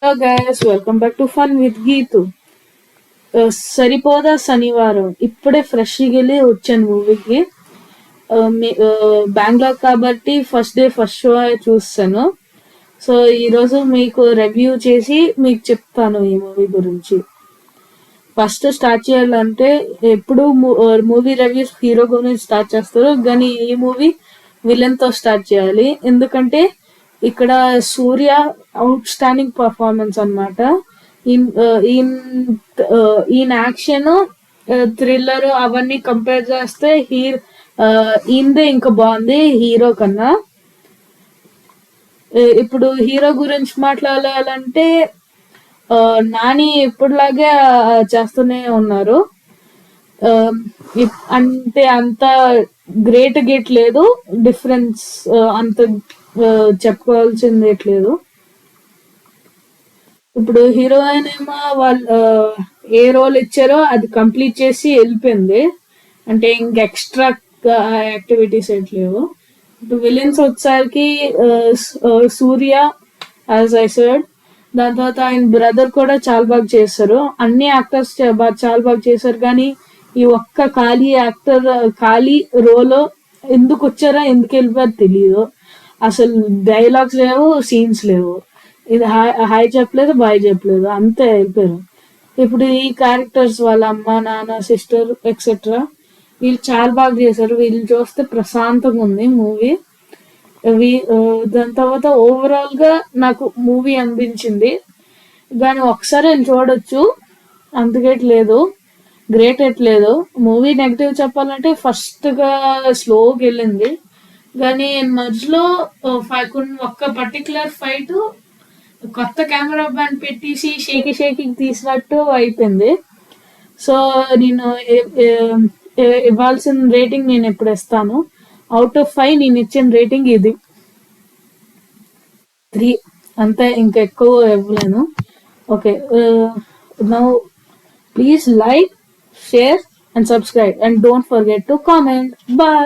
Hello guys, welcome back to fun with Geethu. Saripodhaa Sanivaaram ఇప్పుడే ఫ్రెష్గా వెళ్ళి వచ్చాను మూవీకి. బెంగళూరు కాబట్టి ఫస్ట్ డే ఫస్ట్ షో చూస్తాను. సో ఈరోజు మీకు రివ్యూ చేసి మీకు చెప్తాను ఈ మూవీ గురించి. ఫస్ట్ స్టార్ట్ చేయాలంటే ఎప్పుడు మూవీ రివ్యూస్ హీరో గురించి స్టార్ట్ చేస్తారు, కానీ ఈ మూవీ విలన్ తో స్టార్ట్ చేయాలి. ఎందుకంటే ఇక్కడ సూర్య అవుట్ స్టాండింగ్ పర్ఫార్మెన్స్ అనమాట. ఈయన యాక్షన్, థ్రిల్లర్ అవన్నీ కంపేర్ చేస్తే ఈయనదే ఇంకా బాగుంది హీరో కన్నా. ఇప్పుడు హీరో గురించి మాట్లాడాలంటే నాని ఎప్పుడులాగే చేస్తూనే ఉన్నారు. అంటే అంత గ్రేట్ గేట్ లేదు, డిఫరెన్స్ అంత చెప్పుకోవాల్సింది లేదు. ఇప్పుడు హీరోయిన్ ఏమో వాళ్ళు ఏ రోల్ ఇచ్చారో అది కంప్లీట్ చేసి వెళ్ళిపోయింది. అంటే ఇంక ఎక్స్ట్రా యాక్టివిటీస్ లేవు. ఇప్పుడు విలన్స్ వచ్చేసరికి సూర్య యాజ్ ఐ సెడ్, దాని తర్వాత ఆయన బ్రదర్ కూడా చాలా బాగా చేశారు. అన్ని యాక్టర్స్ చాలా బాగా చేశారు, కానీ ఈ ఒక్క ఖాళీ రోల్ ఎందుకు వచ్చారో ఎందుకు వెళ్ళిపోయారో తెలియదు. అసలు డైలాగ్స్ లేవు, సీన్స్ లేవు. ఇది హాయ్ చెప్పలేదు, బాయ్ చెప్పలేదు, అంతే అయిపోయారు. ఇప్పుడు ఈ క్యారెక్టర్స్ వాళ్ళ అమ్మ నాన్న సిస్టర్ ఎక్సెట్రా వీళ్ళు చాలా బాగా చేశారు. వీళ్ళు చూస్తే ప్రశాంతంగా ఉంది మూవీ. దాని తర్వాత ఓవరాల్ గా నాకు మూవీ అనిపించింది, కానీ ఒకసారి నేను చూడొచ్చు, అంతకేట్లేదు, గ్రేట్ ఎట్లేదు. మూవీ నెగిటివ్ చెప్పాలంటే ఫస్ట్ గా స్లోగా వెళ్ళింది, కానీ మధ్యలో ఒక్క పర్టికులర్ ఫైట్ కొత్త కెమెరా మ్యాన్ పెట్టేసి షేకి తీసినట్టు అయిపోయింది. సో నేను ఇవ్వాల్సిన రేటింగ్ నేను ఎప్పుడు ఇస్తాను, అవుట్ ఆఫ్ 5 నేను ఇచ్చిన రేటింగ్ ఇది 3, అంతే, ఇంకా ఎక్కువ ఇవ్వలేను. Okay, now please like, share and subscribe, and don't forget to comment. Bye.